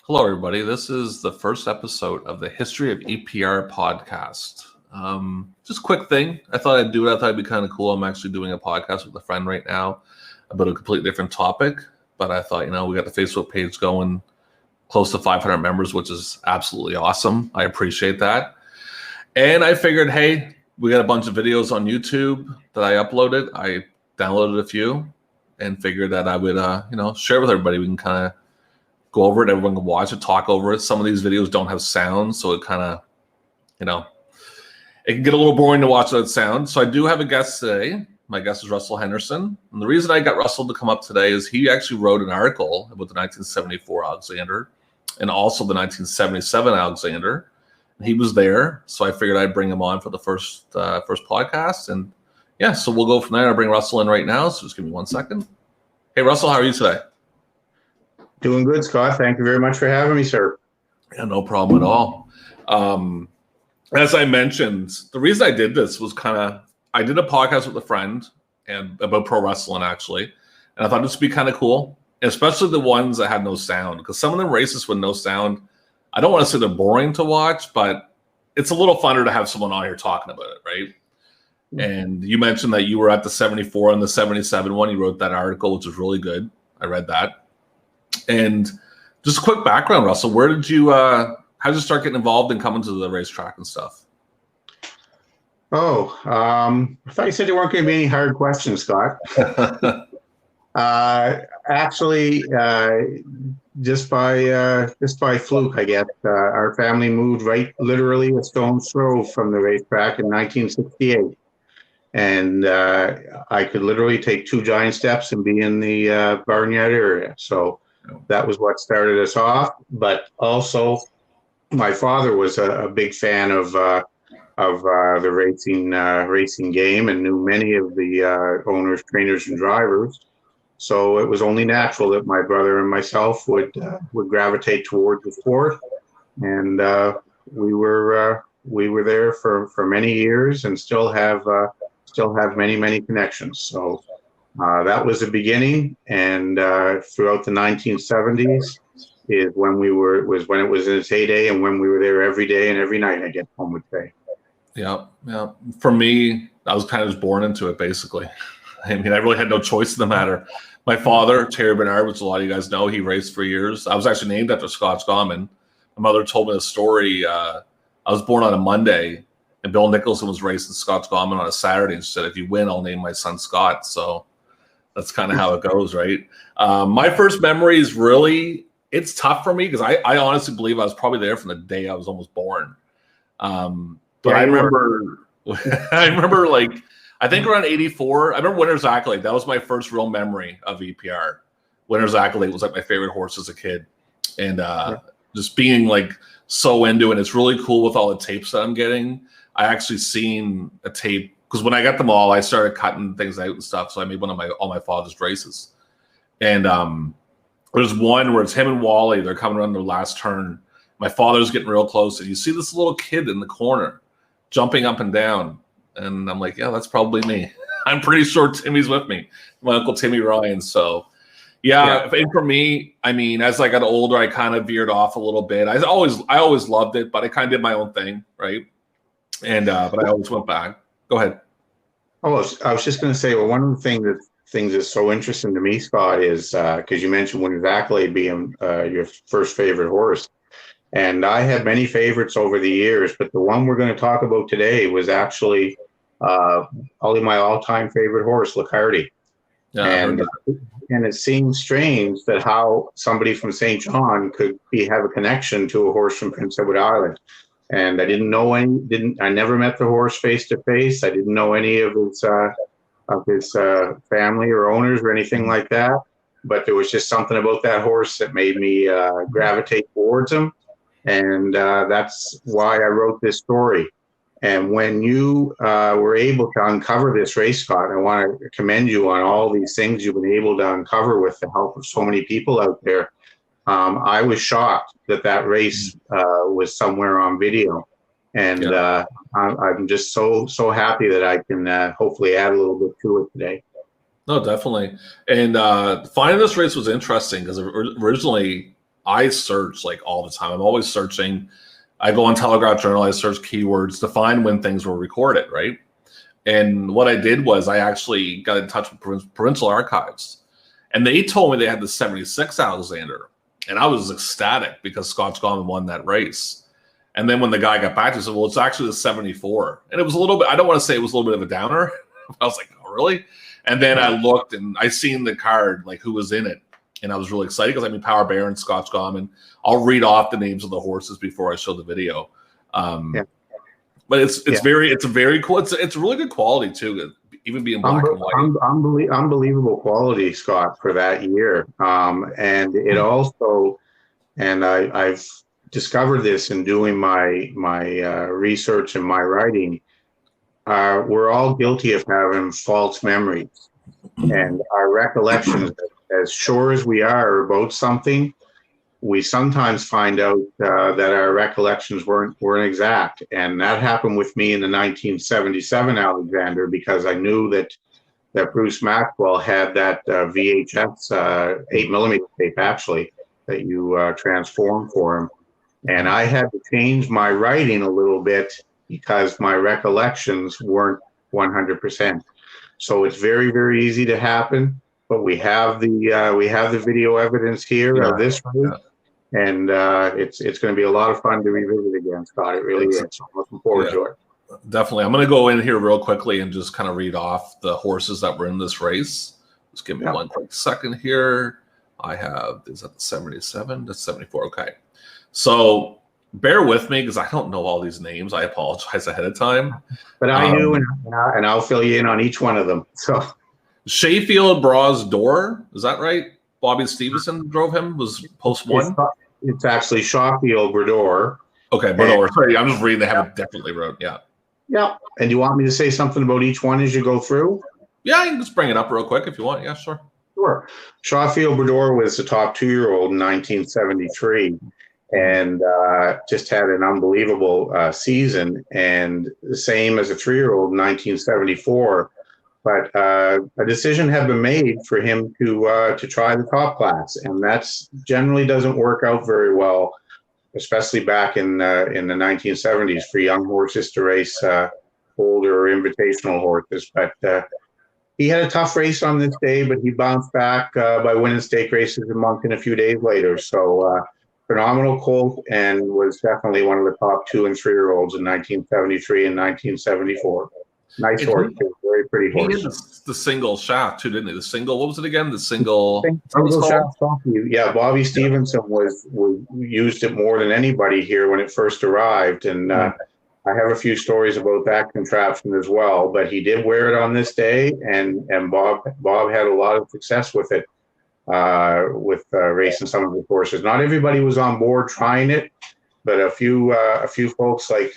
Hello, everybody. This is the first episode of the History of EPR podcast. Just a quick thing. I thought I'd do it. I thought it'd be kind of cool. I'm actually doing a podcast with a friend right now about a completely different topic. But I thought, we got the Facebook page going close to 500 members, which is absolutely awesome. I appreciate that. And I figured, hey, we got a bunch of videos on YouTube that I uploaded. I downloaded a few and figured that I would, share with everybody. We can kind of go over it. Everyone can watch it, talk over it. Some of these videos don't have sound, so it kind of, it can get a little boring to watch without sound. So I do have a guest today. My guest is Russell Henderson. And the reason I got Russell to come up today is he actually wrote an article about the 1974 Alexander and also the 1977 Alexander. And he was there, so I figured I'd bring him on for the first podcast. And yeah, so we'll go from there. I'll bring Russell in right now, so just give me 1 second. Hey, Russell, how are you today? Doing good, Scott. Thank you very much for having me, sir. Yeah, no problem at all. As I mentioned, the reason I did this was I did a podcast with a friend and about pro wrestling, actually, and I thought this would be kind of cool, especially the ones that had no sound, because some of them races with no sound, I don't want to say they're boring to watch, but it's a little funner to have someone on here talking about it, right? Mm-hmm. And you mentioned that you were at the 74 and the 77 one. You wrote that article, which was really good. I read that. And just a quick background, Russell, where did you, how did you start getting involved in coming to the racetrack and stuff? I thought you said there weren't going to be any hard questions, Scott. Actually, just by fluke, I guess. Our family moved right literally a stone's throw from the racetrack in 1968. And I could literally take 2 giant steps and be in the barnyard area. So that was what started us off. But also, my father was a big fan of the racing game and knew many of the owners, trainers, and drivers. So it was only natural that my brother and myself would gravitate towards the sport. And we were there for many years and still have many connections. So that was the beginning, and throughout the 1970s when it was in its heyday, and when we were there every day and every night, I guess one would say. Yeah. For me, I was kind of just born into it, basically. I mean, I really had no choice in the matter. My father, Terry Bernard, which a lot of you guys know, he raced for years. I was actually named after Scott Gorman. My mother told me the story. I was born on a Monday, and Bill Nicholson was racing Scott Gorman on a Saturday, and she said, "If you win, I'll name my son Scott." So that's kind of how it goes, right? My first memory is really, it's tough for me because I honestly believe I was probably there from the day I was almost born. But I remember, I think around 84, I remember Winner's Accolade. That was my first real memory of EPR. Winner's Accolade was like my favorite horse as a kid. And just being so into it. It's really cool with all the tapes that I'm getting. I actually seen a tape, because when I got them all, I started cutting things out and stuff. So I made one of all my father's races. And there's one where it's him and Wally. They're coming around their last turn. My father's getting real close, and you see this little kid in the corner jumping up and down. And I'm like, yeah, that's probably me. I'm pretty sure Timmy's with me, my Uncle Timmy Ryan. So yeah. And for me, I mean, as I got older, I kind of veered off a little bit. I always loved it, but I kind of did my own thing, right? And but I always went back. Go ahead. Oh, I was just going to say, well, one of the things that's so interesting to me, Scott, is because you mentioned Winner's Accolade being your first favorite horse. And I had many favorites over the years, but the one we're going to talk about today was actually probably my all-time favorite horse, Licardi. Yeah, and it seems strange that how somebody from St. John could have a connection to a horse from Prince Edward Island. And I I never met the horse face to face. I didn't know any of his family or owners or anything like that. But there was just something about that horse that made me gravitate towards him. And that's why I wrote this story. And when you were able to uncover this race, Scott, I want to commend you on all these things you've been able to uncover with the help of so many people out there. I was shocked that race was somewhere on video. And I'm just so happy that I can hopefully add a little bit to it today. No, definitely. And finding this race was interesting because originally I search like all the time. I'm always searching. I go on Telegraph Journal. I search keywords to find when things were recorded, right? And what I did was I actually got in touch with Provincial Archives, and they told me they had the 76 Alexander, and I was ecstatic because Scotch Gorman won that race. And then when the guy got back to me, he said, well, it's actually the 74. And it was a little bit, I don't want to say it was a little bit of a downer. I was like, oh, really? And then I looked and I seen the card, like who was in it. And I was really excited because I mean, Power Baron, Scotch Gorman. I'll read off the names of the horses before I show the video. But it's very cool. It's really good quality too, even being black and white. Unbelievable quality, Scott, for that year. And it also, and I've discovered this in doing my research and my writing. We're all guilty of having false memories, and our recollections, as sure as we are about something, we sometimes find out that our recollections weren't exact. And that happened with me in the 1977 Alexander, because I knew that Bruce Maxwell had that VHS 8mm tape, actually, that you transformed for him. And I had to change my writing a little bit because my recollections weren't 100%. So it's very, very easy to happen. But we have the video evidence here of this race, and it's going to be a lot of fun to revisit again, Scott. It really is. So I'm looking forward to it. Definitely. I'm going to go in here real quickly and just kind of read off the horses that were in this race. Just give me one quick second here. I have, is that the 77? That's 74. Okay. So bear with me because I don't know all these names. I apologize ahead of time. But I knew, and I'll fill you in on each one of them. So Sheffield Bras d'Or, is that right? Bobby Stevenson drove him, was post one? It's actually Sheffield Brador. Okay, Brador. Sorry, I'm just reading. They have it definitely wrote. Yeah. Yeah. And do you want me to say something about each one as you go through? Yeah, you can just bring it up real quick if you want. Yeah, sure. Sure. Sheffield Brador was the top 2-year-old in 1973. And just had an unbelievable season, and the same as a 3-year-old in 1974. But a decision had been made for him to try the top class, and that's generally doesn't work out very well, especially back in the 1970s for young horses to race older invitational horses. But he had a tough race on this day, but he bounced back by winning stake races in Moncton a few days later. So. Phenomenal colt, and was definitely one of the top 2- and 3-year-olds in 1973 and 1974. Nice horse, very pretty horse. He had the single shaft too, didn't he? The single, what was it again? The single shaft. Yeah, Bobby Stevenson was used it more than anybody here when it first arrived, and I have a few stories about that contraption as well. But he did wear it on this day, and Bob had a lot of success with it. With racing some of the horses. Not everybody was on board trying it, but a few folks like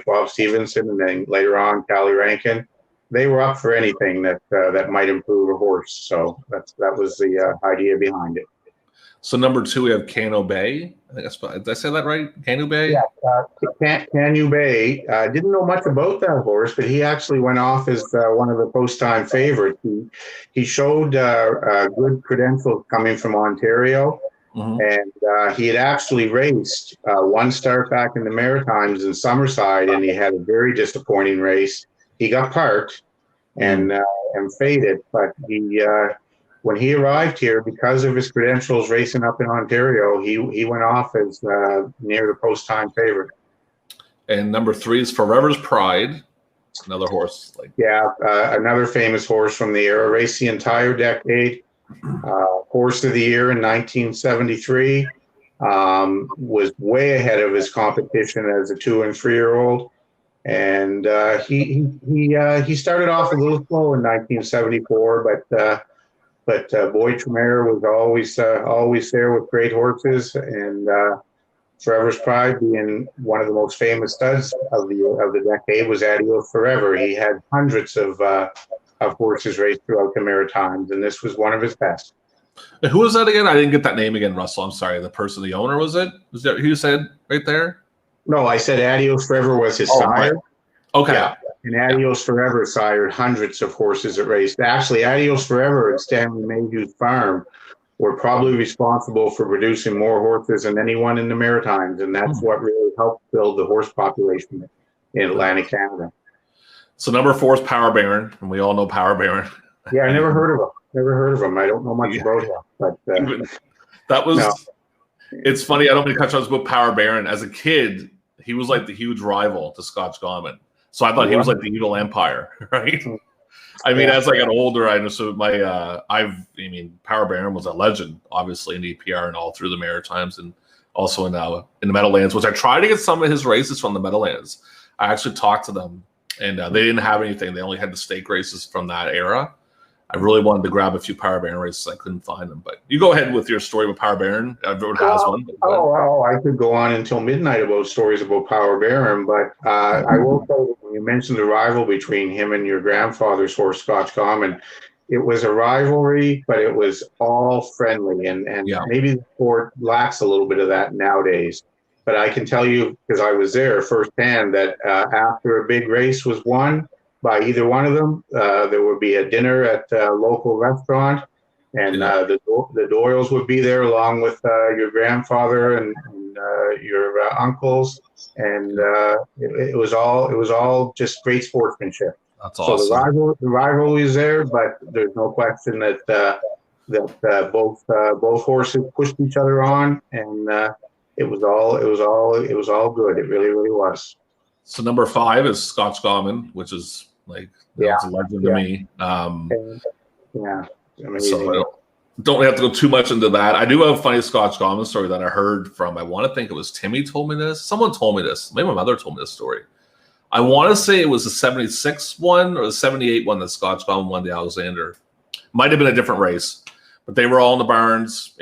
Bob Stevenson, and then later on Callie Rankin, they were up for anything that might improve a horse. So that was the idea behind it. So number 2, we have Cano Bay. I think did I say that right? Cano Bay? Yeah, Cano Bay. Didn't know much about that horse, but he actually went off as one of the post-time favorites. He showed good credentials coming from Ontario, and he had actually raced one start back in the Maritimes in Summerside, and he had a very disappointing race. He got parked and faded, but when he arrived here, because of his credentials racing up in Ontario, he went off as near the post-time favorite. And number 3 is Forever's Pride, another horse. Another famous horse from the era, raced the entire decade. Horse of the year in 1973. Was way ahead of his competition as a 2- and 3-year-old. And he started off a little slow in 1974, but Boyd Tremere was always there with great horses, and Forever's Pride, being one of the most famous studs of the decade, was Adios Forever. He had hundreds of horses raced throughout the Maritimes, and this was one of his best. Who was that again? I didn't get that name again, Russell. I'm sorry. The owner, was it? Was that who you said right there? No, I said Adios Forever was his sire. Right. Okay. Yeah. And Adios Forever sired hundreds of horses at raced. Actually, Adios Forever at Stanley Mayhew's farm were probably responsible for producing more horses than anyone in the Maritimes, and that's what really helped build the horse population in Atlantic Canada. So number 4 is Power Baron, and we all know Power Baron. Yeah, I never heard of him. Never heard of him. I don't know much about him, but that was. No. It's funny. I don't mean to cut you off about Power Baron. As a kid, he was like the huge rival to Scotch Gaumont. So I thought he was like the evil empire, right? I mean, as I got older, I understood Power Baron was a legend, obviously in EPR and all through the Maritimes, and also in the Meadowlands, which I tried to get some of his races from the Meadowlands. I actually talked to them, and they didn't have anything. They only had the stake races from that era. I really wanted to grab a few Power Baron races. I couldn't find them, but you go ahead with your story with Power Baron. Everyone has one. I could go on until midnight about stories about Power Baron, but I will say that when you mentioned the rival between him and your grandfather's horse, Scotch Gaumont, it was a rivalry, but it was all friendly, and maybe the sport lacks a little bit of that nowadays. But I can tell you, because I was there firsthand, that after a big race was won by either one of them, there would be a dinner at a local restaurant, and the Doyles would be there along with your grandfather and your uncles, and it was all just great sportsmanship. That's awesome. So the rivalry is there, but there's no question that both horses pushed each other on, and it was all good. It really, really was. So number 5 is Scotch Gaumont, which is like it's a legend to me. Amazing. So don't have to go too much into that. I do have a funny Scotch Gaumont story that I heard from. I want to think it was Timmy told me this. Someone told me this. Maybe my mother told me this story. I want to say it was the 76 one or the 78 one that Scotch Gaumont won the Alexander. Might have been a different race, but they were all in the barns,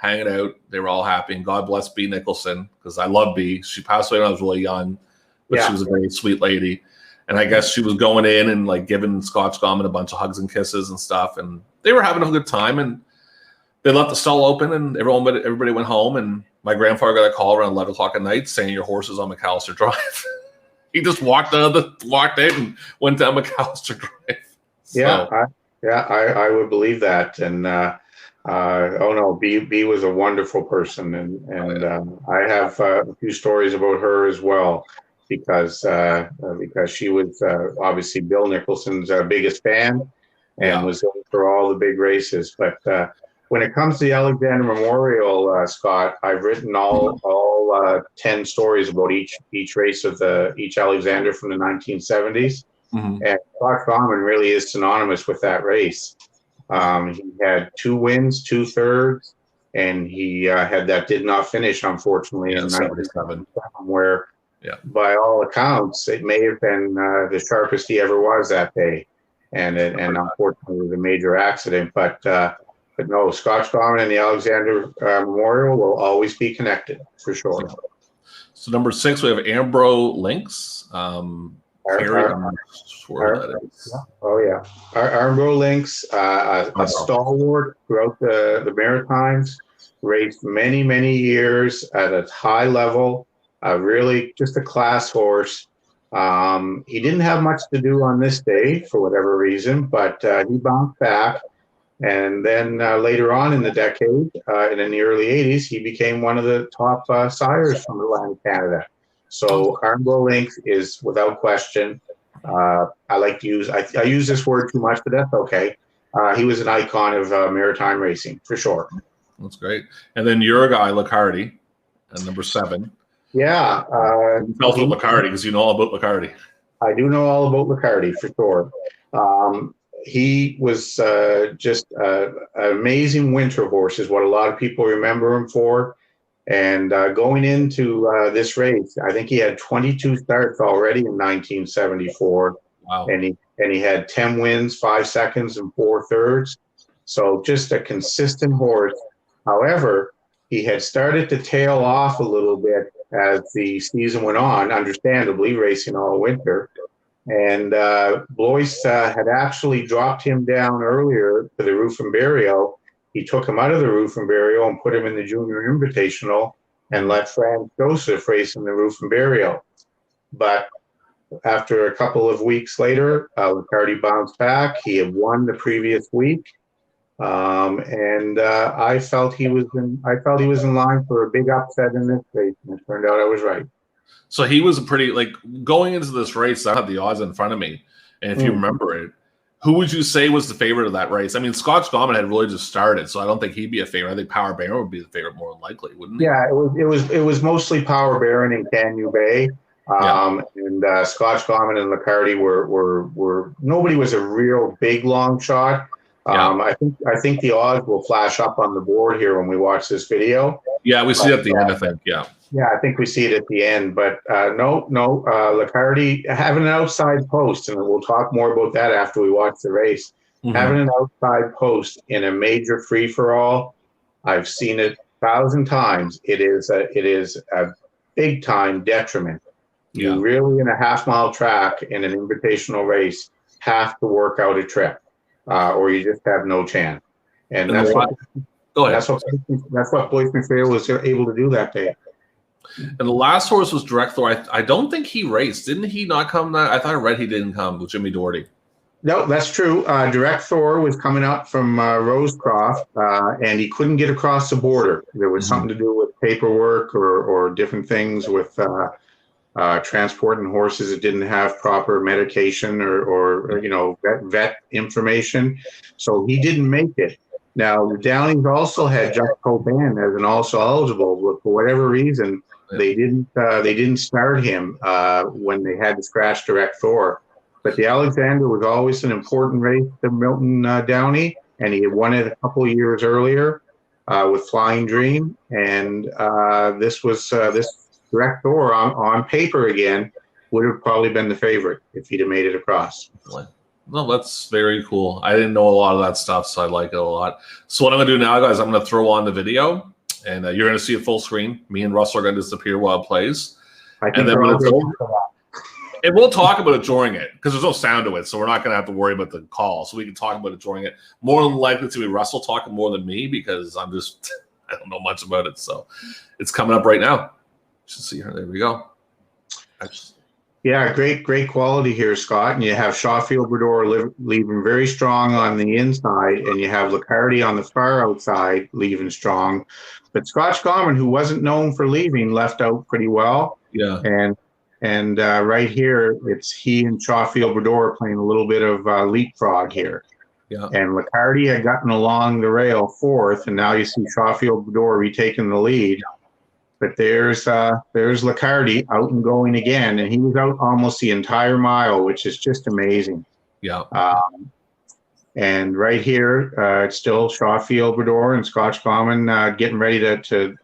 hanging out. They were all happy, and God bless B. Nicholson, because I love B. She passed away when I was really young, but she was a very sweet lady. And I guess she was going in and like giving Scotch Gaumont a bunch of hugs and kisses and stuff, and they were having a good time. And they left the stall open, and everybody went home. And my grandfather got a call around 11 o'clock at night saying your horse is on McAllister Drive. He just walked out and went down McAllister Drive. So. I would believe that. And B was a wonderful person, and I have a few stories about her as well, because she was obviously Bill Nicholson's biggest fan, and was there for all the big races. But when it comes to the Alexander Memorial, Scott, I've written all 10 stories about each race of each Alexander from the 1970s. Mm-hmm. And Scotch Gaumont really is synonymous with that race. He had 2 wins, 2 thirds, and he had that did not finish, unfortunately, in 1977, where, by all accounts, it may have been the sharpest he ever was that day, and unfortunately, it was a major accident. But no, Scotch Gaumont and the Alexander Memorial will always be connected for sure. So number 6, we have Ambro Lynx. Armbro Lynx, a stalwart throughout the Maritimes, raced many, many years at a high level, really just a class horse. He didn't have much to do on this day for whatever reason, but he bounced back. And then later on in the decade, and in the early 80s, he became one of the top sires from Atlantic Canada. So Armbro Lynx is without question. I like to use I use this word too much, but that's okay. He was an icon of maritime racing for sure. That's great. And then your guy Liccardi, at number 7. Yeah, tell us about Liccardi, because you know all about Liccardi. I do know all about Liccardi for sure. He was just an amazing winter horse, is what a lot of people remember him for. And going into this race, I think he had 22 starts already in 1974. Wow. And he had 10 wins, 5 seconds, and 4 thirds. So just a consistent horse. However, he had started to tail off a little bit as the season went on, understandably, racing all winter. And Blois had actually dropped him down earlier to the Roof and Burial. He took him out of the Roof and Burial and put him in the Junior Invitational and let Franz Joseph race in the Roof and Burial. But after a couple of weeks later, Liccardi bounced back. He had won the previous week. And I felt he was in line for a big upset in this race, and it turned out I was right. So he was a pretty, like, going into this race, I had the odds in front of me. And if you remember it, who would you say was the favorite of that race? I mean, Scotch Gauman had really just started, so I don't think he'd be a favorite. I think Power Baron would be the favorite more than likely, wouldn't he? Yeah, it was mostly Power Baron and Canyon Bay. And Scotch Gauman and Licardi were nobody was a real big long shot. I think the odds will flash up on the board here when we watch this video. Yeah, we see it at the end, I think. Yeah, I think we see it at the end. But Licardi having an outside post, and we'll talk more about that after we watch the race. Having an outside post in a major free for all, I've seen it 1,000 times. It is a big time detriment. You really, in a half-mile track in an invitational race, have to work out a trip, or you just have no chance. And that's what Boyce McPhail was able to do that day. And the last horse was Direct Thor. I don't think he raced. Didn't he not come? I thought I read he didn't come with Jimmy Doherty. No, that's true. Direct Thor was coming up from Rosecroft, and he couldn't get across the border. There was something to do with paperwork or different things with transporting horses that didn't have proper medication or vet information. So he didn't make it. Now, the Downings also had Jeff Coban as an also eligible, but for whatever reason, they didn't start him when they had to scratch Direct Thor. But the Alexander was always an important race to Milton Downey, and he had won it a couple of years earlier with Flying Dream. And this Direct Thor on paper again would have probably been the favorite if he'd have made it across. No, that's very cool. I didn't know a lot of that stuff, so I like it a lot. So what I'm going to do now, guys, I'm going to throw on the video, and you're going to see it full screen. Me and Russell are going to disappear while it plays. And we'll talk about it during it, because there's no sound to it, so we're not going to have to worry about the call. So we can talk about it during it. More than likely to be Russell talking more than me, because I don't know much about it. So it's coming up right now. You should see her. There we go. Yeah, great quality here, Scott. And you have Shawfield Bredor leaving very strong on the inside, and you have Licardi on the far outside leaving strong. But Scotch Gauman, who wasn't known for leaving, left out pretty well. Yeah. And right here, it's he and Shawfield Bredor playing a little bit of leapfrog here. Yeah. And Licardi had gotten along the rail fourth, and now you see Shawfield Bredor retaking the lead. But there's Licardi out and going again, and he was out almost the entire mile, which is just amazing. Yeah. And right here, it's still Shawfield Bredor and Scotch Gauman getting ready to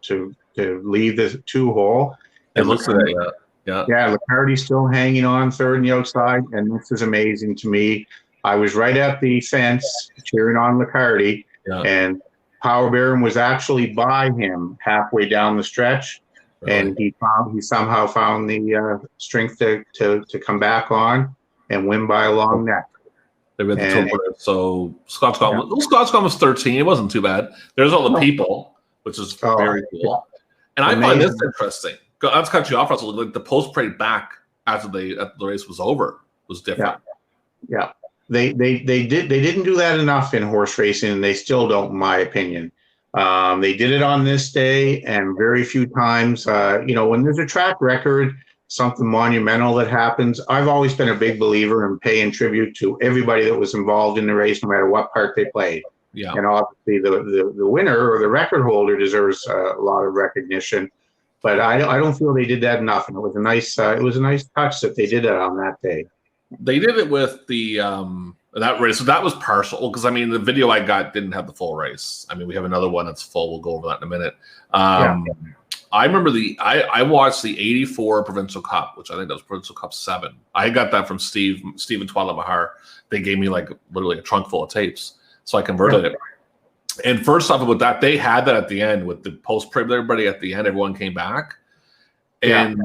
leave the 2-hole. It looks like that. Yeah, Licardi's still hanging on third and the outside, and this is amazing to me. I was right at the fence cheering on Licardi, and Power Baron was actually by him halfway down the stretch, and he somehow found the strength to come back on and win by a long neck. So Scotch Gauman was 13. It wasn't too bad. There's all the people, which is very cool. And I find this interesting. Let's cut you off, Russell. Like the post parade back after the race was over was different. Yeah. They didn't do that enough in horse racing, and they still don't, in my opinion. They did it on this day, and very few times. When there's a track record, something monumental that happens, I've always been a big believer in paying tribute to everybody that was involved in the race, no matter what part they played. Yeah. And obviously, the winner or the record holder deserves a lot of recognition. But I don't feel they did that enough, and it was a nice touch that they did that on that day. They did it with the that race, so that was partial, because I mean the video I got didn't have the full race. I mean we have another one that's full. We'll go over that in a minute. I remember I watched the '84 Provincial Cup, which I think that was Provincial Cup 7. I got that from Steve and Twilight Mahar. They gave me like literally a trunk full of tapes, so I converted it. And first off about that, they had that at the end with the post parade. Everybody at the end, everyone came back, and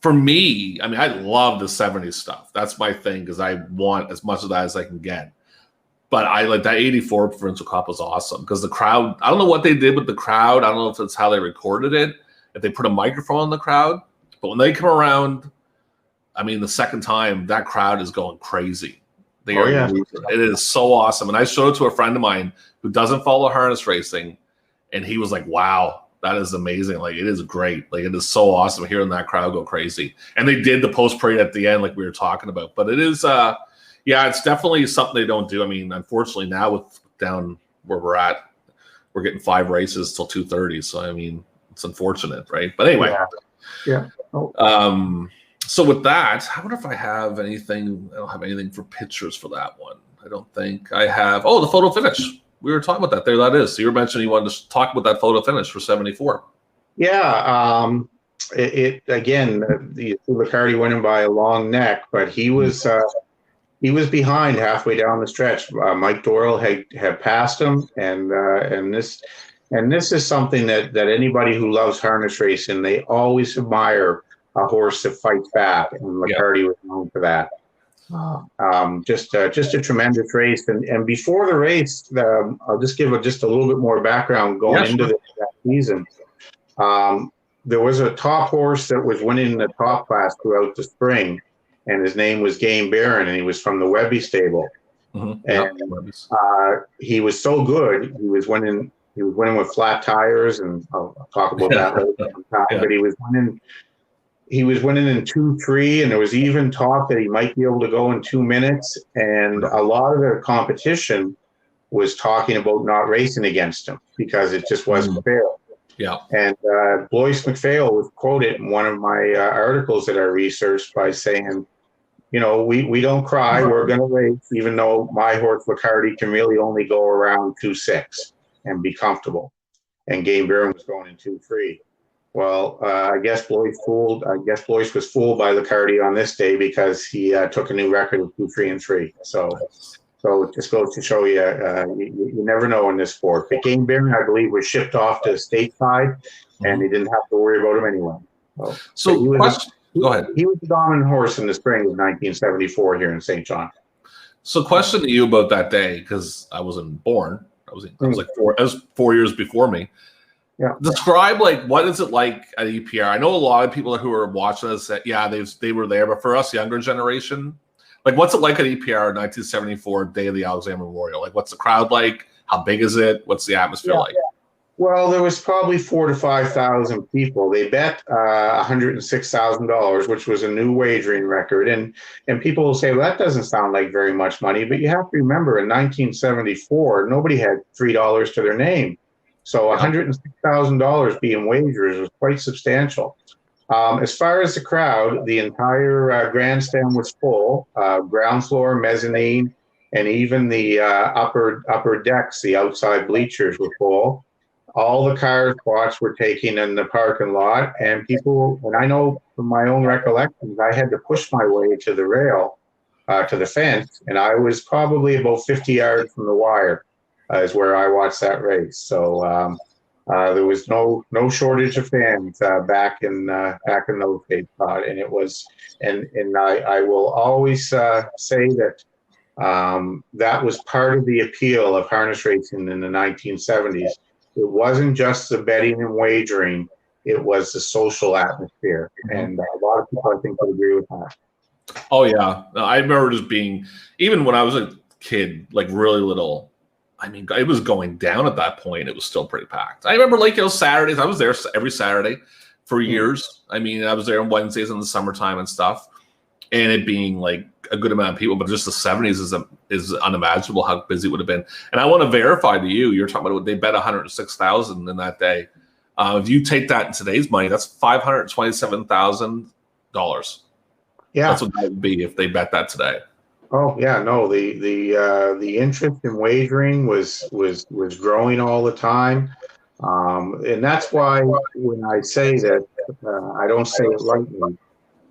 for me, I mean, I love the 70s stuff. That's my thing, because I want as much of that as I can get. But I like that 84 Provincial Cup was awesome, because the crowd, I don't know what they did with the crowd. I don't know if it's how they recorded it, if they put a microphone on the crowd. But when they come around, I mean, the second time, that crowd is going crazy. Oh, yeah. It is so awesome. And I showed it to a friend of mine who doesn't follow harness racing, and he was like, wow, that is amazing. Like, it is great. Like, it is so awesome hearing that crowd go crazy. And they did the post parade at the end, like we were talking about. But it is, yeah, it's definitely something they don't do. I mean, unfortunately, now with down where we're at, we're getting 5 races till 2:30. So, I mean, it's unfortunate, right? But anyway. Yeah. Oh. So with that, I wonder if I have anything. I don't have anything for pictures for that one. I don't think I have. Oh, the photo finish. We were talking about that. There that is. So you were mentioning you wanted to talk about that photo finish for 74. Yeah. Again, the Liccardi winning by a long neck, but he was behind halfway down the stretch. Mike Doyle had passed him, and this is something that anybody who loves harness racing, they always admire a horse that fights back, and Liccardi was known for that. Just a tremendous race, and before the race, I'll just give just a little bit more background going into that season. There was a top horse that was winning the top class throughout the spring, and his name was Game Barron, and he was from the Webby stable. Mm-hmm. And he was so good, he was winning with flat tires, and I'll talk about that later. But he was winning in 2-3, and there was even talk that he might be able to go in 2 minutes. And a lot of the competition was talking about not racing against him because it just wasn't fair. Yeah. And Blois McPhail was quoted in one of my articles that I researched by saying, you know, we don't cry, we're going to race, even though my horse Liccardi can really only go around 2-6 and be comfortable. And Game Barron was going in 2-3. Well, I guess Blois was fooled by Liccardi on this day because he took a new record of 2-3-3. So it just goes to show you, you never know in this sport. But Game Barron, I believe, was shipped off to stateside, and he didn't have to worry about him anyway. Go ahead. He was the dominant horse in the spring of 1974 here in St. John. So, question to you about that day, because I wasn't born. I was like 4 years before me. Yeah. Describe, like, what is it like at EPR? I know a lot of people who are watching us that, yeah, they were there, but for us younger generation, like, what's it like at EPR 1974 day of the Alexander Memorial? Like, what's the crowd like? How big is it? What's the atmosphere like? Yeah. Well, there was probably 4,000 to 5,000 people. They bet $106,000, which was a new wagering record. And people will say, well, that doesn't sound like very much money. But you have to remember, in 1974, nobody had $3 to their name. So $106,000 being wagers was quite substantial. As far as the crowd, the entire grandstand was full. Ground floor, mezzanine, and even the upper decks, the outside bleachers were full. All the car spots were taken in the parking lot, and people, and I know from my own recollections, I had to push my way to the rail, to the fence, and I was probably about 50 yards from the wire, is where I watched that race. So there was no shortage of fans back in those days, and it was, and I will always say that that was part of the appeal of harness racing in the 1970s. It wasn't just the betting and wagering, it was the social atmosphere. And a lot of people, I think, would agree with that. Oh, yeah. I remember just being, even when I was a kid, like really little, I mean, it was going down at that point. It was still pretty packed. I remember, like, Saturdays, I was there every Saturday for years. I mean, I was there on Wednesdays in the summertime and stuff, and it being like a good amount of people, but just the 70s is unimaginable how busy it would have been. And I want to verify to you, you're talking about they bet 106,000 in that day. If you take that in today's money, that's $527,000. Yeah, that's what that would be if they bet that today. Oh yeah, no, the interest in wagering was growing all the time, and that's why when I say that, I don't say it lightly.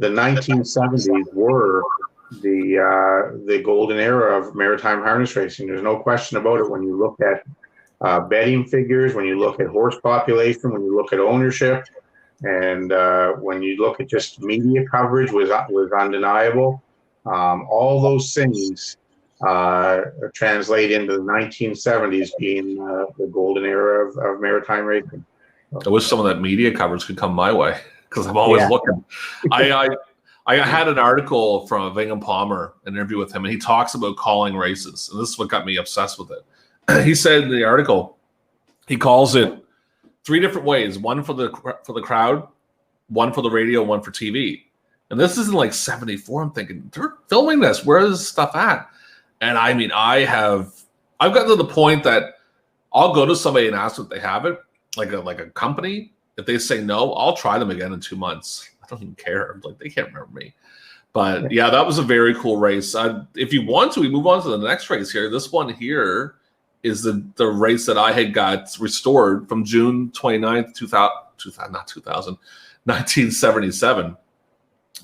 The 1970s were the golden era of maritime harness racing. There's no question about it. When you look at betting figures, when you look at horse population, when you look at ownership, and when you look at just media coverage was undeniable. All those things translate into the 1970s being the golden era of maritime racing. I wish some of that media coverage could come my way, because I'm always looking. I I had an article from Vingham Palmer, an interview with him, and he talks about calling races, and this is what got me obsessed with it. He said in the article, he calls it 3 different ways: one for the crowd, one for the radio, one for TV. And this isn't like 74. I'm thinking, they're filming this. Where is this stuff at? And I mean, I've gotten to the point that I'll go to somebody and ask if they have it, like a company. If they say no, I'll try them again in 2 months. I don't even care. Like, they can't remember me. But yeah, that was a very cool race. If you want to, we move on to the next race here. This one here is the race that I had got restored from June 29th, 1977.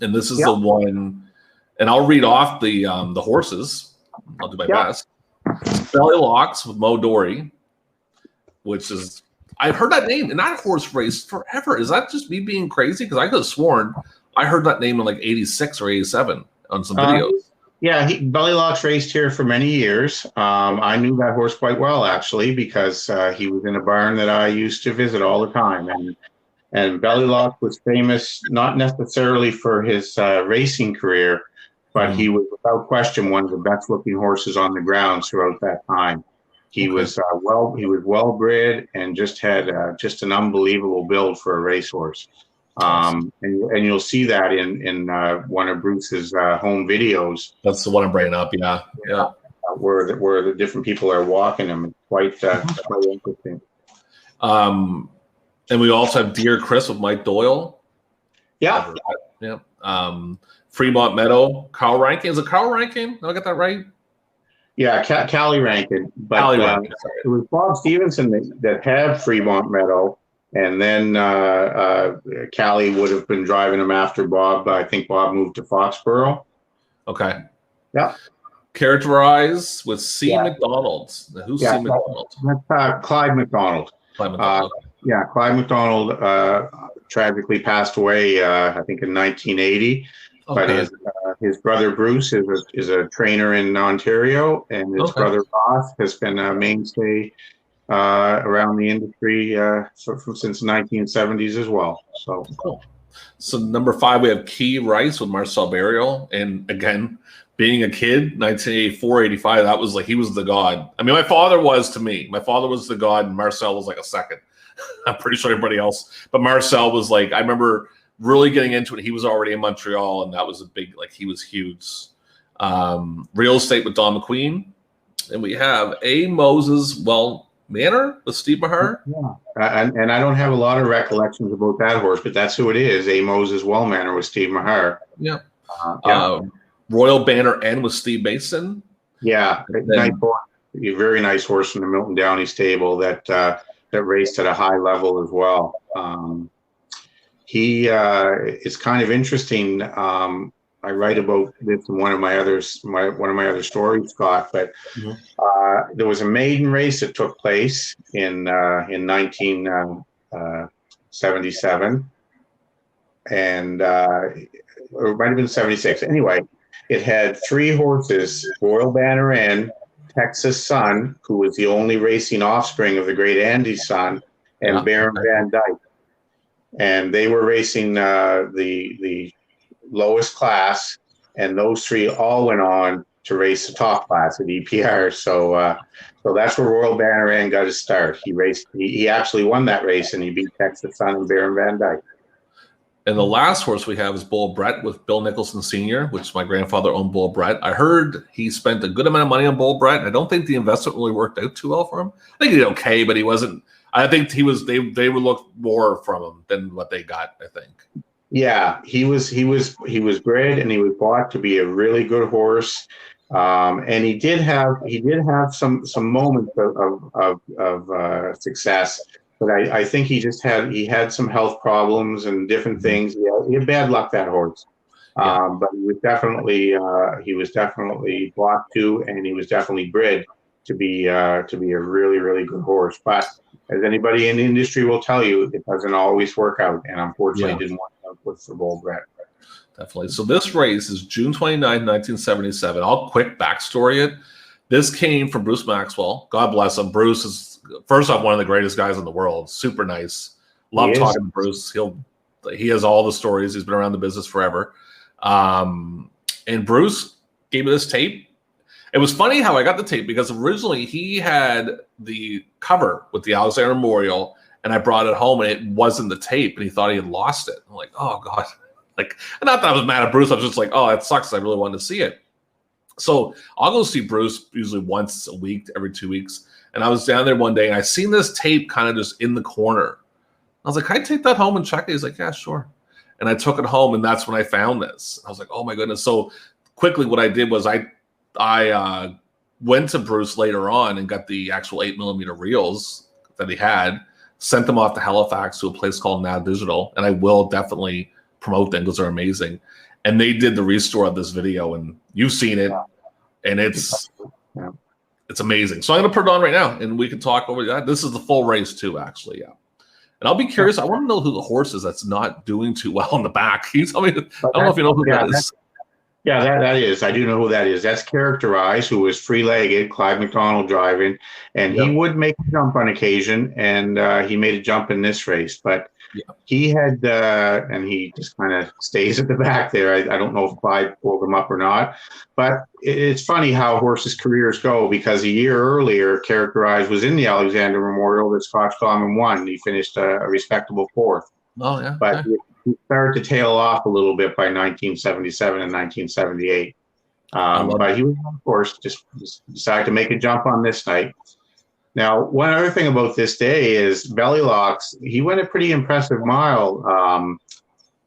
And this is the one, and I'll read off the horses. I'll do my best. Belly Locks with Mo Dory, which is, I've heard that name, and that horse raced forever. Is that just me being crazy? Because I could have sworn I heard that name in like 86 or 87 on some videos. Yeah, Belly Locks raced here for many years. I knew that horse quite well, actually, because he was in a barn that I used to visit all the time. And Belly Locks was famous not necessarily for his racing career, but he was without question one of the best looking horses on the ground throughout that time. He was well bred and just had just an unbelievable build for a racehorse. And you'll see that in one of Bruce's home videos. That's the one I'm bringing up. Yeah. Where the different people are walking him. It's quite interesting. And we also have Dear Chris with Mike Doyle. Yeah. Fremont Meadow, Carl Rankin. Is it Carl Rankin? Did I get that right? Yeah, Callie Rankin. But it was Bob Stevenson that had Fremont Meadow. And then Callie would have been driving him after Bob. I think Bob moved to Foxborough. Okay. Yeah. Characterize with C. McDonald. Who's C. McDonald? That's Clyde McDonald. Clyde McDonald. Yeah, Clyde McDonald tragically passed away, I think, in 1980. Okay. But his brother Bruce is a trainer in Ontario, and his brother Ross has been a mainstay around the industry since the 1970s as well. So cool. So number 5, we have Key Rice with Marcel Burial, and again, being a kid, 1984, 85, that was like, he was the god. I mean, my father was to me. My father was the god, and Marcel was like a second. I'm pretty sure everybody else, but Marcel was like, I remember really getting into it. He was already in Montreal, and that was a big, like, he was huge. Real Estate with Don McQueen, and we have A. Moses Manor with Steve Maher. Yeah, and I don't have a lot of recollections about that horse, but that's who it is. A. Moses Manor with Steve Maher. Yeah. Royal Banner N with Steve Mason. Yeah, nice horse. A very nice horse from the Milton Downey stable that raced at a high level as well. He is kind of interesting. I write about this in one of my other stories, Scott. But there was a maiden race that took place in 1977, and or it might have been 76. Anyway, it had 3 horses: Royal Banner N, Texas Sun, who was the only racing offspring of the great Andy's son, and Baron Van Dyke. And they were racing the lowest class, and those 3 all went on to race the top class at EPR. So that's where Royal Banner N got his start. He actually won that race, and he beat Texas Sun and Baron Van Dyke. And the last horse we have is Bull Brett with Bill Nicholson Sr., which my grandfather owned Bull Brett. I heard he spent a good amount of money on Bull Brett. I don't think the investment really worked out too well for him. I think he did okay, but he wasn't. I think they would look more from him than what they got, I think. Yeah, he was bred, and he was bought to be a really good horse. And he did have some moments of success. But I think he had some health problems and different things. Yeah, he had bad luck, that horse. But he was definitely bought to, and he was definitely bred to be a really, really good horse. But as anybody in the industry will tell you, it doesn't always work out, and unfortunately, it didn't work out with the Bull Brett. Definitely. So this race is June 29, 1977. I'll quick backstory it. This came from Bruce Maxwell. God bless him. Bruce is, first off, one of the greatest guys in the world. Super nice. Love talking to Bruce. He has all the stories. He's been around the business forever. And Bruce gave me this tape. It was funny how I got the tape because originally he had the cover with the Alexander Memorial, and I brought it home and it wasn't the tape, and he thought he had lost it. I'm like, oh God. Like, not that I was mad at Bruce. I was just like, oh, that sucks. I really wanted to see it. So I'll go see Bruce usually once a week, every 2 weeks. And I was down there one day and I seen this tape kind of just in the corner. I was like, can I take that home and check it? He's like, yeah, sure. And I took it home, and that's when I found this. I was like, oh my goodness. So quickly what I did was I went to Bruce later on and got the actual 8mm reels that he had, sent them off to Halifax to a place called Now Digital. And I will definitely promote them because they're amazing. And they did the restore of this video, and you've seen it, and it's amazing. So I'm going to put it on right now, and we can talk over that. This is the full race too, actually. Yeah. And I'll be curious. I want to know who the horse is that's not doing too well in the back. Can you tell me? I don't know if you know who that is. Yeah, that is. I do know who that is. That's Characterize, who was free-legged, Clive McDonald driving, and he would make a jump on occasion, and he made a jump in this race. But he had, and he just kind of stays at the back there. I don't know if Clive pulled him up or not, but it's funny how horses' careers go, because a year earlier, Characterize was in the Alexander Memorial that Scotch Common won. He finished a respectable fourth. Oh, yeah. But he started to tail off a little bit by 1977 and 1978. But he was, of course, just decided to make a jump on this night. Now, one other thing about this day is Bellylocks. He went a pretty impressive mile.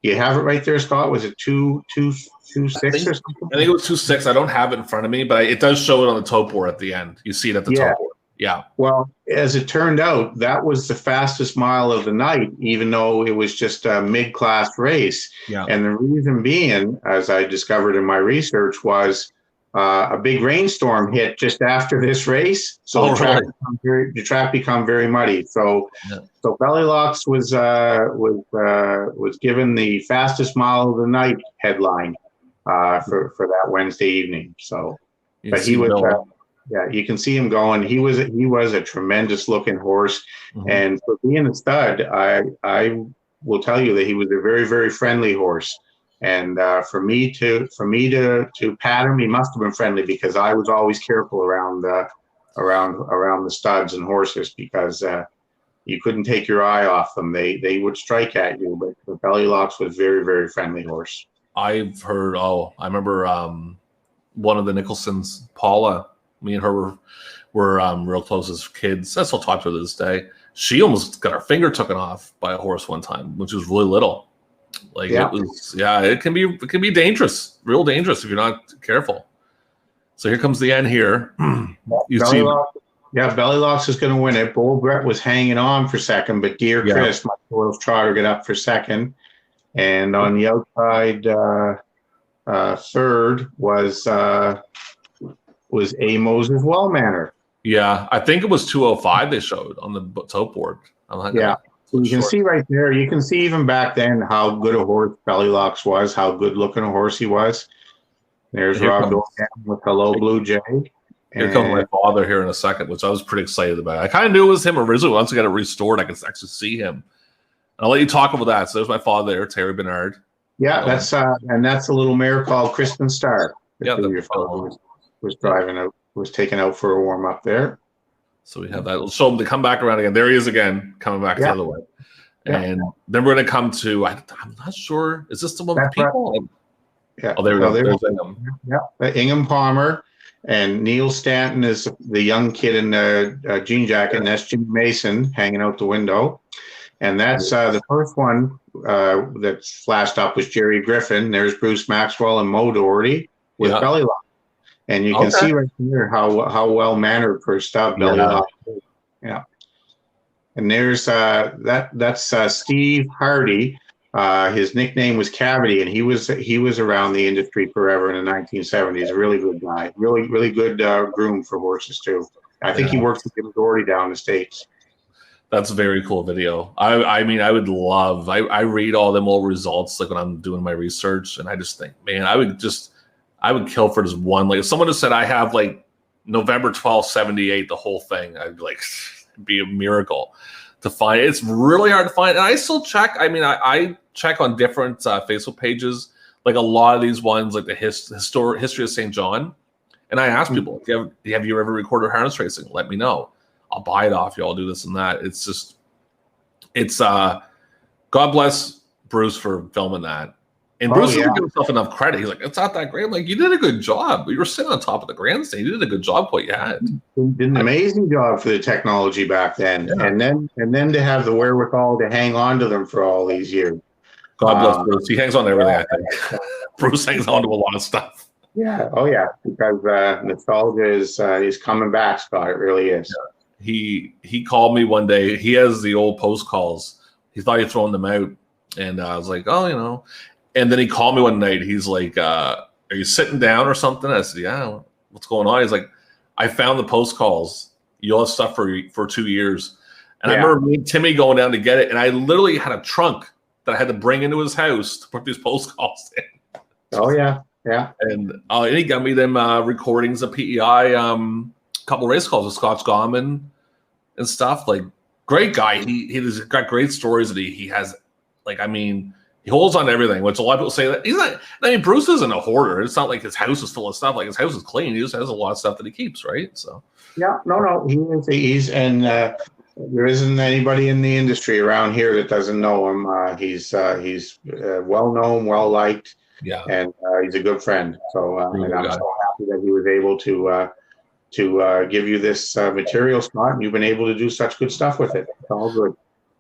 You have it right there, Scott. Was it 2:26 or something? I think it was 2:06. I don't have it in front of me, but it does show it on the topo board at the end. You see it at the topo board. Yeah. Well, as it turned out, that was the fastest mile of the night, even though it was just a mid-class race. Yeah. And the reason being, as I discovered in my research, was a big rainstorm hit just after this race. So the track became very muddy. So Bellylocks was given the fastest mile of the night headline for that Wednesday evening. So, but he was. Yeah, you can see him going. He was a tremendous looking horse, and for being a stud, I will tell you that he was a very, very friendly horse. And for me to pat him, he must have been friendly, because I was always careful around the studs and horses, because you couldn't take your eye off them. They would strike at you. But Bellylocks was very, very friendly horse. I've heard. Oh, I remember one of the Nicholsons, Paula. Me and her were real close as kids. I still talk to her to this day. She almost got her finger taken off by a horse one time, which was really little. Like it was, it can be dangerous, real dangerous if you're not careful. So here comes the end here. Bellylocks is going to win it. Bull Brett was hanging on for second, but Dear Chris, my Royal Trotter, got up for second. And on the outside, third was A. Moses Wellmanor. Yeah, I think it was 2:05 they showed on the tote board. So you can see right there, you can see even back then how good a horse Bellylocks was, how good looking a horse he was. There's Rob Dorgan with Hello Blue Jay. Here comes my father here in a second, which I was pretty excited about. I kind of knew it was him originally. Once I got it restored, I could actually see him. I'll let you talk about that. So there's my father there, Terry Bernard. Yeah, that's a little mare called Crispin Star. Yeah, your father was driving out, was taken out for a warm up there. So we have that. We'll show him to come back around again. There he is again, coming back the other way. And then we're going to come to, I'm not sure, is this the one with people? Right. Yeah. Oh, there we go. There's Ingham. Yeah, Ingham Palmer, and Neil Stanton is the young kid in the jean jacket, and that's Jimmy Mason hanging out the window. And that's the first one that flashed up was Jerry Griffin. There's Bruce Maxwell and Mo Doherty with Bellylocks. And you can see right here how well mannered for a stud Bellylocks is. Yeah. And there's that's Steve Hardy. His nickname was Cavity, and he was around the industry forever in the 1970s. A really good guy, really good groom for horses too. I think he works with Jim Doherty down in the States. That's a very cool video. I mean, I would love. I read all them old results like when I'm doing my research, and I just think, man, I would kill for just one. Like if someone just said I have like November 12th, 78, the whole thing, I'd be like, it'd be a miracle to find. It's really hard to find, and I still check. I mean, I check on different Facebook pages. like a lot of these ones, like the history of St. John. And I ask people, have you ever recorded harness racing? Let me know. I'll buy it off you. I'll do this and that. It's just, God bless Bruce for filming that. And Bruce doesn't give himself enough credit. He's like, it's not that great. I'm like, you did a good job. You were sitting on top of the grandstand. You did a good job what you had. He did an amazing job for the technology back then. Yeah. And then to have the wherewithal to hang on to them for all these years. God bless Bruce. He hangs on to everything, I think. Bruce hangs on to a lot of stuff. Yeah. Oh, yeah. Because nostalgia is coming back, Scott. It really is. Yeah. He called me one day. He has the old post calls. He thought he'd thrown them out. And I was like, oh, you know. And then he called me one night. He's like, are you sitting down or something? I said, yeah. What's going on? He's like, I found the post calls. You'll have stuff for 2 years. And I remember me and Timmy going down to get it. And I literally had a trunk that I had to bring into his house to put these post calls in. Oh, yeah. Yeah. And he got me them recordings of PEI, couple race calls with Scott Gorman and stuff. Like, great guy. He's got great stories that he has. Like, I mean, he holds on to everything, which a lot of people say that he's not. I mean, Bruce isn't a hoarder. It's not like his house is full of stuff. Like, his house is clean. He just has a lot of stuff that he keeps, right? So. Yeah. No. He's and there isn't anybody in the industry around here that doesn't know him. He's well known, well liked. Yeah, and he's a good friend. So and I'm so happy that he was able to give you this material, Scott, and you've been able to do such good stuff with it. It's all good.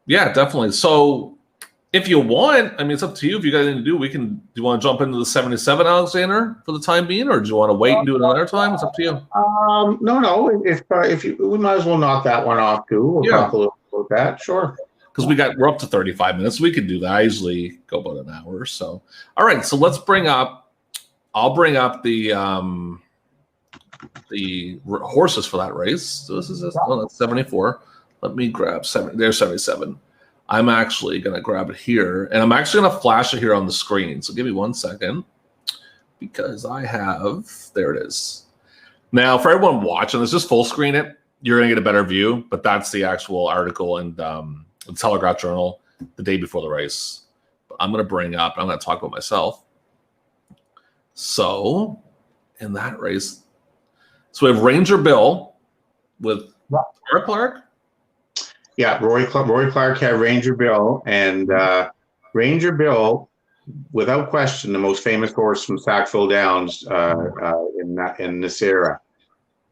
Yeah, definitely. So if you want, I mean, it's up to you. If you got anything to do, do you want to jump into the 77 Alexander for the time being, or do you want to wait and do it another time? It's up to you. No. If we might as well knock that one off too. We'll talk a little about that. Sure. Because we're up to 35 minutes. We can do that. I usually go about an hour or so. All right, so I'll bring up the horses for that race. So this is that's 74. Let me grab 7. There's 77. I'm actually gonna grab it here, and I'm actually gonna flash it here on the screen. So give me 1 second, because there it is. Now, for everyone watching, let's just full screen it. You're gonna get a better view, but that's the actual article and the Telegraph Journal the day before the race. But I'm going to talk about myself. So in that race, so we have Ranger Bill with Roy Clark. Yeah, Roy Clark had Ranger Bill, and Ranger Bill, without question, the most famous horse from Sackville Downs in this era.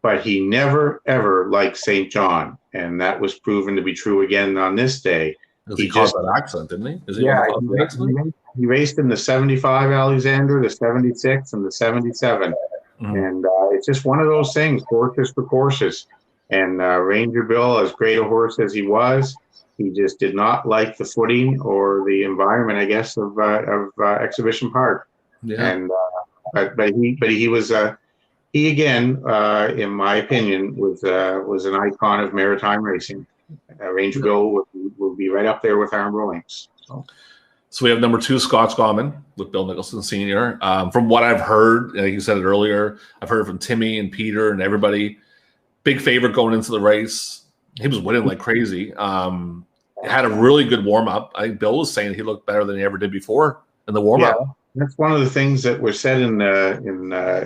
But he never, ever liked St. John. And that was proven to be true again on this day. He caused that accident, didn't he? He raced in the 75 Alexander, the 76, and the 77. Mm-hmm. And it's just one of those things, horses for courses. And Ranger Bill, as great a horse as he was, he just did not like the footing or the environment, I guess, of Exhibition Park. Yeah. And but he was. He again, in my opinion, was an icon of maritime racing. Ranger Bill will be right up there with Arm Rowings. So we have number 2, Scott Gorman with Bill Nicholson Sr. From what I've heard, like you said it earlier, I've heard from Timmy and Peter and everybody. Big favorite going into the race. He was winning like crazy. Had a really good warm up. I think Bill was saying he looked better than he ever did before in the warm up. Yeah. That's one of the things that were said in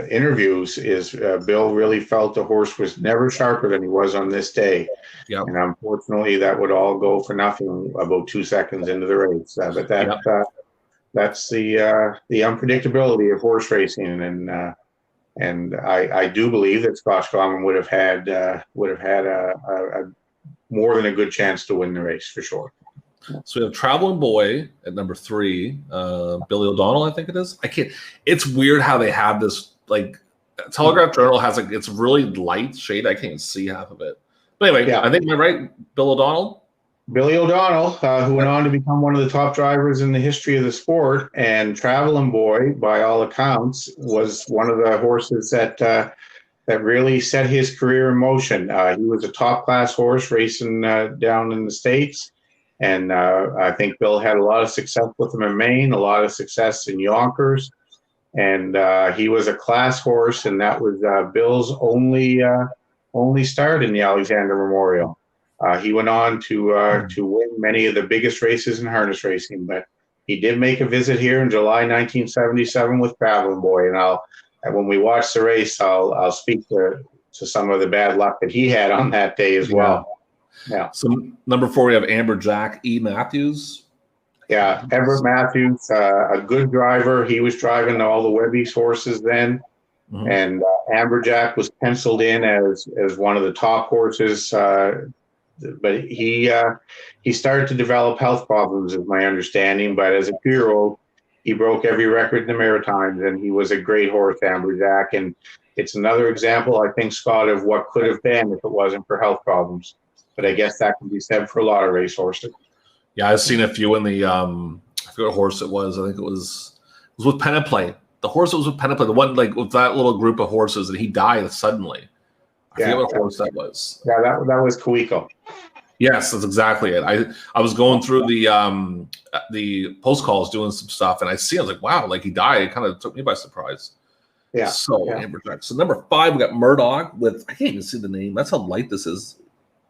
interviews is Bill really felt the horse was never sharper than he was on this day. Yep. And unfortunately, that would all go for nothing about 2 seconds into the race. But that's the unpredictability of horse racing, and I do believe that Scott Gorman would have had a more than a good chance to win the race for sure. So we have Traveling Boy at number 3, Billy O'Donnell, I think it is. It's weird how they have this, like, Telegraph Journal has like, it's really light shade. I can't even see half of it. But anyway, I think, am I right? Bill O'Donnell? Billy O'Donnell, who went on to become one of the top drivers in the history of the sport. And Traveling Boy, by all accounts, was one of the horses that really set his career in motion. He was a top-class horse racing down in the States. And I think Bill had a lot of success with him in Maine, a lot of success in Yonkers. And he was a class horse, and that was Bill's only start in the Alexander Memorial. He went on to win many of the biggest races in harness racing, but He did make a visit here in July 1977 with Traveling Boy, and when we watch the race, I'll speak to some of the bad luck that he had on that day as well. Yeah. So number 4, we have Amberjack E. Matthews. Yeah, Everett Matthews, a good driver. He was driving all the Webby's horses then, and Amberjack was penciled in as one of the top horses. But he started to develop health problems, is my understanding. But as a 2-year-old, he broke every record in the Maritimes, and he was a great horse, Amberjack. And it's another example, I think, Scott, of what could have been if it wasn't for health problems. But I guess that can be said for a lot of racehorses. Yeah, I've seen a few in the I forget what horse it was. I think it was with Pen and Play. The horse that was with Pen and Play, the one like with that little group of horses, and he died suddenly. I forget what horse that was. Yeah, that was Kuiko. Yes, that's exactly it. I was going through the post calls doing some stuff, and I was like, wow, like he died. It kind of took me by surprise. Yeah. So Amberjack. So number 5, we got Murdoch with, I can't even see the name. That's how light this is.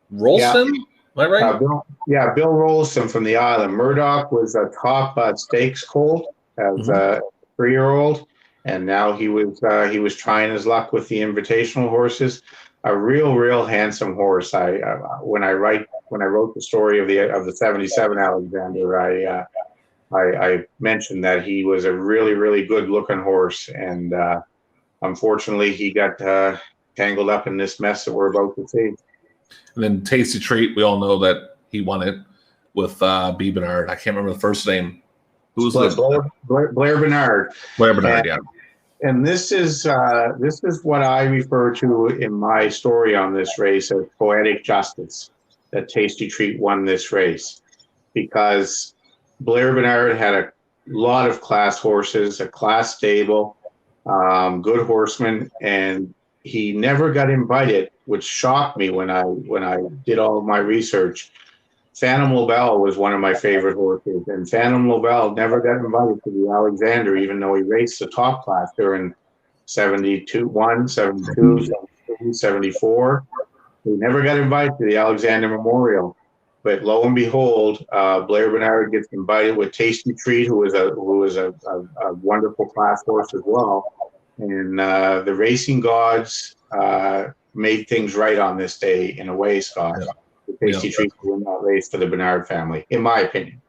Rolston. Yeah. Am I right? Bill Rolston from the island. Murdoch was a top stakes colt as a 3-year-old, and now he was trying his luck with the invitational horses. A real handsome horse. When I wrote the story of the 77 Alexander, I mentioned that he was a really good looking horse, and unfortunately he got tangled up in this mess that we're about to see. And then Tasty Treat, we all know that he won it with B. Bernard. I can't remember the first name. Who was Blair Bernard. Blair Bernard, yeah. And this is what I refer to in my story on this race as poetic justice, that Tasty Treat won this race, because Blair Bernard had a lot of class horses, a class stable, good horsemen, and he never got invited, which shocked me when I did all of my research. Phantom LaBelle was one of my favorite horses, and Phantom LaBelle never got invited to the Alexander, even though he raced the top class during 72, 72, 74. He never got invited to the Alexander Memorial. But lo and behold, Blair Bernard gets invited with Tasty Treat, who was a wonderful class horse as well. And the racing gods made things right on this day in a way, Scott. Yeah. Tasty Treat won that race for the Bernard family, in my opinion.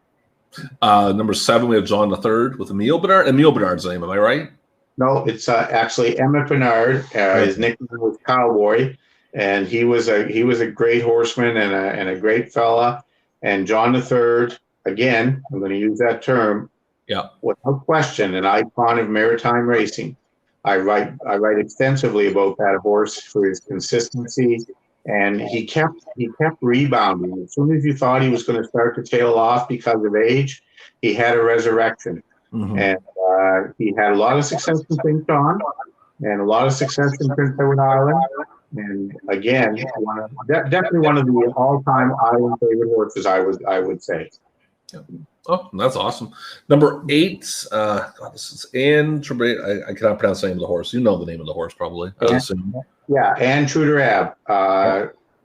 Number 7, we have John III with Emile Bernard. Emile Bernard's name, am I right? No, it's actually Emmett Bernard. His nickname was Cowboy, and he was a great horseman and a great fella. And John III, again, I'm going to use that term, without question, an icon of maritime racing. I write extensively about that horse for his consistency. And he kept rebounding. As soon as you thought he was going to start to tail off because of age, he had a resurrection. And he had a lot of success in St. John and a lot of success in Prince Edward Island. And again, definitely one of the all-time island favorite horses, I would say. Oh, that's awesome. Number 8, this is Anne Trebay. I cannot pronounce the name of the horse. You know the name of the horse, probably. Yeah, Anne Truder Ab.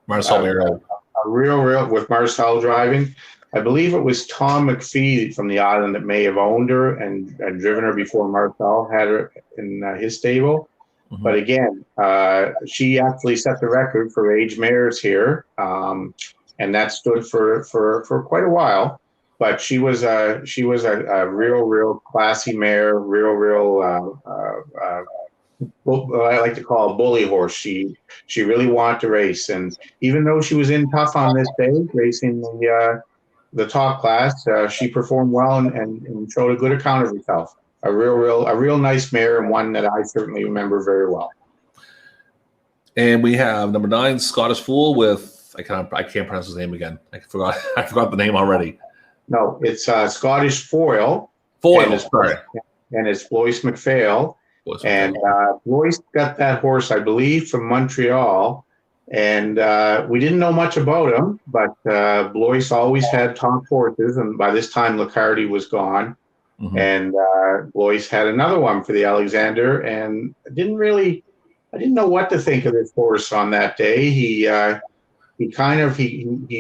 Marcel Barrow. A real with Marcel driving. I believe it was Tom McPhee from the island that may have owned her and driven her before Marcel had her in his stable. But again, she actually set the record for age mares here, and that stood for quite a while. But she was a real classy mare, I like to call a bully horse. She really wanted to race, and even though she was in tough on this day, racing the top class, she performed well and showed a good account of herself. A real nice mare, and one that I certainly remember very well. And we have number 9, Scottish Fool with I can't pronounce his name again. I forgot the name already. No, it's Scottish Foil. Sorry. And it's Blois McPhail. And Blois got that horse, I believe, from Montreal. And we didn't know much about him, but Blois always had top horses. And by this time, Licardi was gone. And Blois had another one for the Alexander. And I didn't know what to think of this horse on that day. He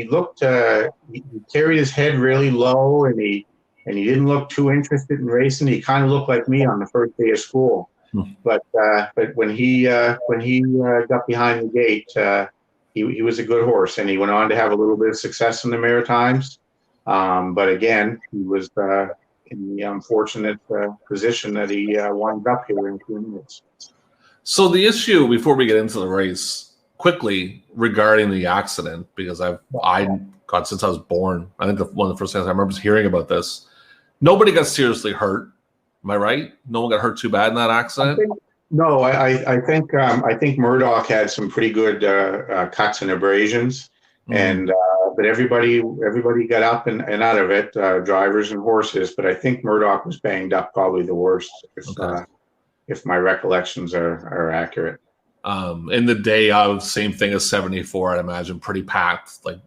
looked, he carried his head really low, and he and he didn't look too interested in racing. He kind of looked like me on the first day of school. But when he got behind the gate, he was a good horse, and he went on to have a little bit of success in the Maritimes. But again, he was in the unfortunate position that he wound up here in 2 minutes. So the issue, before we get into the race, quickly regarding the accident, because God, since I was born, I think one of the first things I remember is hearing about this. Nobody got seriously hurt. Am I right? No one got hurt too bad in that accident? I think Murdoch had some pretty good cuts and abrasions, and but everybody got up and out of it, drivers and horses. But I think Murdoch was banged up probably the worst, if my recollections are accurate. In the day of, same thing as 74, I'd imagine, pretty packed, like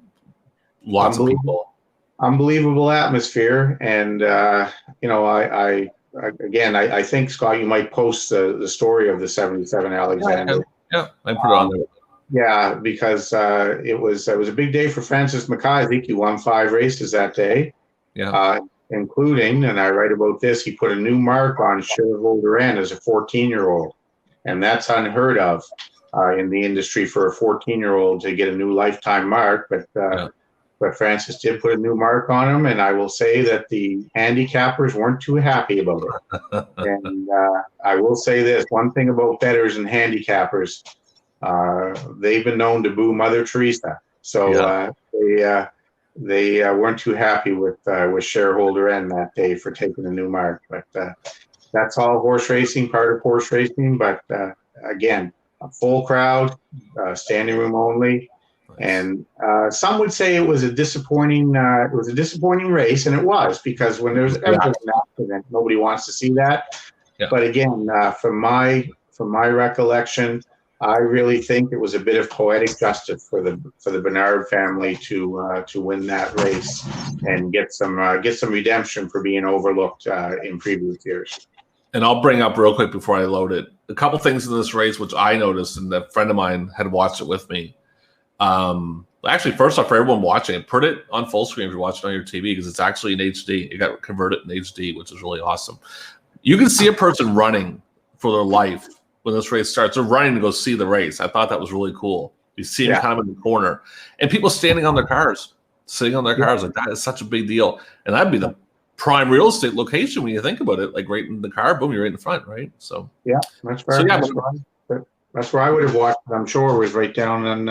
lots of people. Unbelievable atmosphere, and I think, Scott, you might post the story of the 77 Alexander. Yeah, I put it on there. Yeah, because it was a big day for Francis Mackay. I think he won 5 races that day. Yeah. Including, and I write about this, he put a new mark on shareholder N as a 14-year-old. And that's unheard of in the industry for a 14-year-old to get a new lifetime mark. But Francis did put a new mark on him, and I will say that the handicappers weren't too happy about it. And I will say this, one thing about bettors and handicappers, they've been known to boo Mother Teresa. So they weren't too happy with shareholder N that day for taking a new mark. But that's all horse racing, part of horse racing. But again, a full crowd, standing room only. And some would say it was a disappointing race, and it was, because when there's an accident, nobody wants to see that. Yeah. But again, from my recollection, I really think it was a bit of poetic justice for the Bernard family to win that race and get some redemption for being overlooked in previous years. And I'll bring up real quick before I load it a couple things in this race which I noticed, and a friend of mine had watched it with me. Actually, first off, for everyone watching it, put it on full screen if you're watching on your TV, because it's actually in HD. It got converted in HD, which is really awesome. You can see a person running for their life when this race starts. They're running to go see the race. I thought that was really cool. You see them kind of in the corner, and people standing on their cars, sitting on their cars. Like, that is such a big deal, and that'd be the prime real estate location when you think about it. Like, right in the car, boom, you're right in the front, right? So that's that's where I would have watched it. I'm sure it was right down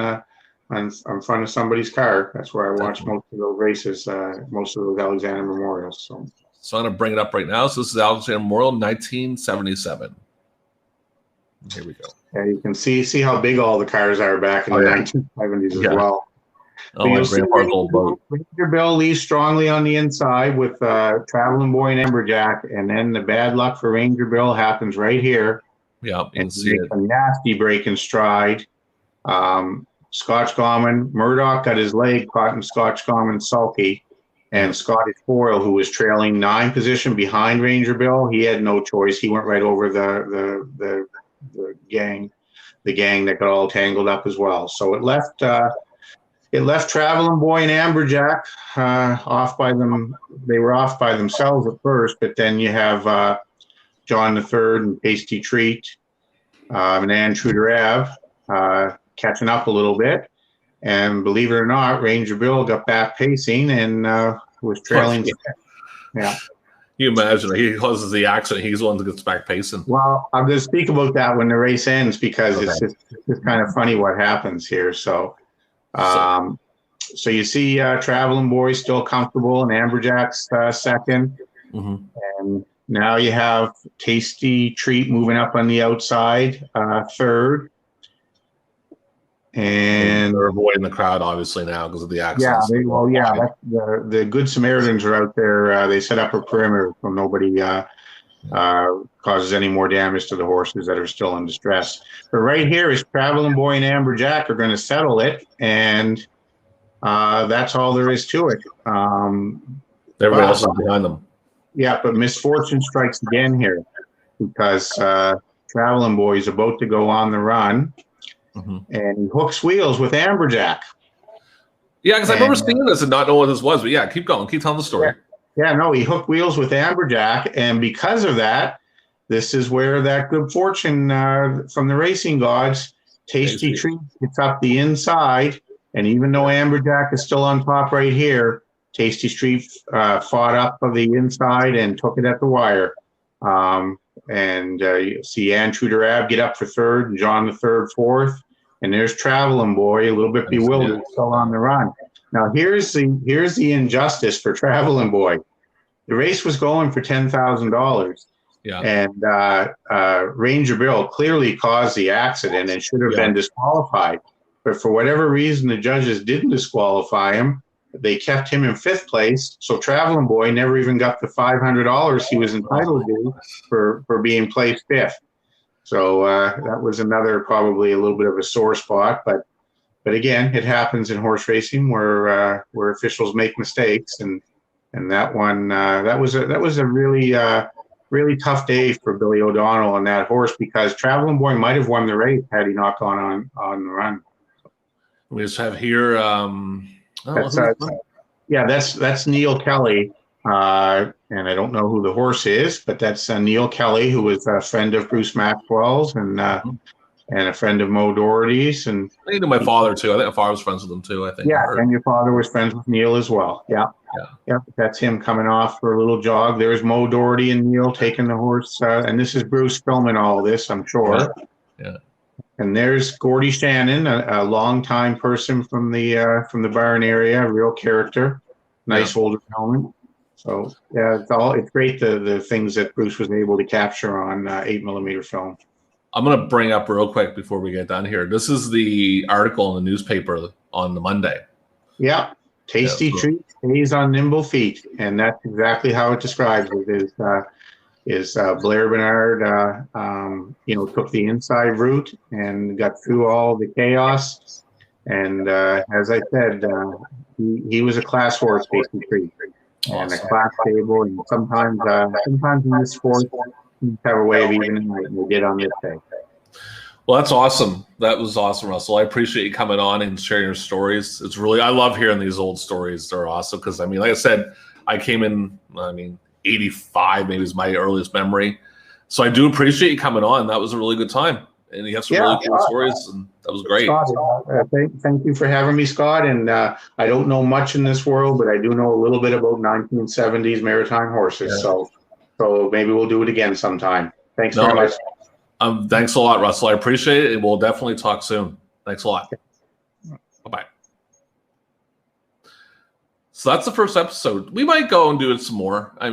in front of somebody's car. That's where I watched most of those races, most of those Alexander Memorials. So I'm going to bring it up right now. So this is Alexander Memorial, 1977. Here we go. Yeah, you can see how big all the cars are back in the 1970s as well. Oh, my grandpa's old boat. Ranger Bill leads strongly on the inside with Traveling Boy and Emberjack, and then the bad luck for Ranger Bill happens right here. Yeah, you can see it. A nasty break in stride. Scotch Gorman, Murdoch got his leg caught in Scotch Gorman's sulky, and Scottish Foil, who was trailing 9 position behind Ranger Bill, he had no choice. He went right over the gang that got all tangled up as well. So it left Traveling Boy and Amberjack off by them. They were off by themselves at first, but then you have John III and Pasty Treat and Antruder Ave catching up a little bit. And believe it or not, Ranger Bill got back pacing and was trailing. Yeah. You imagine he causes the accident, he's the one that gets back pacing. Well, I'm going to speak about that when the race ends, because it's just kind of funny what happens here. So you see Traveling Boy still comfortable, and Amberjack's second. Mm-hmm. And now you have Tasty Treat moving up on the outside, third. And they're avoiding the crowd, obviously, now because of the accident. The Good Samaritans are out there. They set up a perimeter so nobody causes any more damage to the horses that are still in distress. But right here is Traveling Boy and Amberjack are going to settle it, and that's all there is to it. Everybody else is behind them. Yeah, but misfortune strikes again here, because Traveling Boy is about to go on the run. Mm-hmm. And he hooks wheels with Amberjack. Yeah, because I remember seeing this and not knowing what this was. But yeah, keep going. Keep telling the story. Yeah, no, he hooked wheels with amberjack, and because of that, this is where that good fortune from the racing gods, Tasty Treat, gets up the inside, and even though amberjack is still on top right here, Tasty Treat fought up of the inside and took it at the wire. And you see Ann Truderab get up for third, and John the third, fourth, and there's Traveling Boy, a little bit bewildered, still on the run. Now here's the injustice for Traveling Boy. The race was going for $10,000. Yeah. And Ranger Bill clearly caused the accident and should have been disqualified. But for whatever reason, the judges didn't disqualify him. They kept him in fifth place. So Traveling Boy never even got the $500 he was entitled to for being placed fifth. So that was another probably a little bit of a sore spot. But again, it happens in horse racing where officials make mistakes, and that one that was a really tough day for Billy O'Donnell on that horse, because Traveling Boy might have won the race had he not gone on the run. We just have here. That's Neil Kelly, and I don't know who the horse is, but that's Neil Kelly, who was a friend of Bruce Maxwell's and a friend of Mo Doherty's. And I think my father too. I think my father was friends with him too. I think. Yeah, and your father was friends with Neil as well. Yeah. That's him coming off for a little jog. There's Mo Doherty and Neil taking the horse, and this is Bruce filming all this, I'm sure. Yeah. And there's Gordy Shannon, a longtime person from the Barn area, a real character, nice older gentleman. So yeah, it's great the things that Bruce was able to capture on 8mm film. I'm going to bring up real quick before we get done here. This is the article in the newspaper on the Monday. Yeah. Tasty Treat stays on nimble feet, and that's exactly how it describes it. Is Blair Bernard, took the inside route and got through all the chaos, and as I said, he was a class horse, Tasty Treat, and a class table, and sometimes in this sport, you have a way of evening like we did on this day. Well, that's awesome. That was awesome, Russell. I appreciate you coming on and sharing your stories. It's really, I love hearing these old stories. They're awesome because, like I said, I came in, 85 maybe is my earliest memory. So I do appreciate you coming on. That was a really good time. And you have some really cool stories, and that was great. Scott, thank you for having me, Scott. And I don't know much in this world, but I do know a little bit about 1970s maritime horses. Yeah. So maybe we'll do it again sometime. Thanks very much. Thanks a lot, Russell. I appreciate it. We'll definitely talk soon. Thanks a lot. Bye-bye. So that's the first episode. We might go and do it some more. I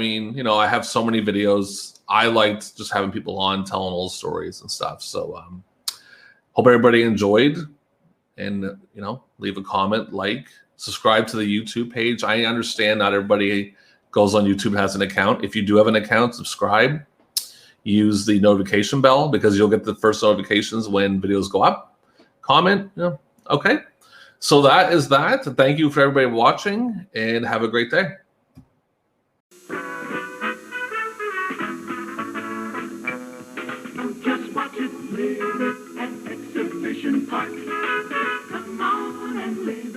have so many videos. I liked just having people on telling old stories and stuff. So hope everybody enjoyed. And, leave a comment, subscribe to the YouTube page. I understand not everybody goes on YouTube and has an account. If you do have an account, subscribe. Use the notification bell because you'll get the first notifications when videos go up. Comment, okay. So that is that. Thank you for everybody watching, and have a great day. Just watch it live at Exhibition Park. Come on and live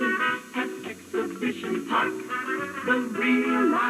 at Exhibition Park. The real life.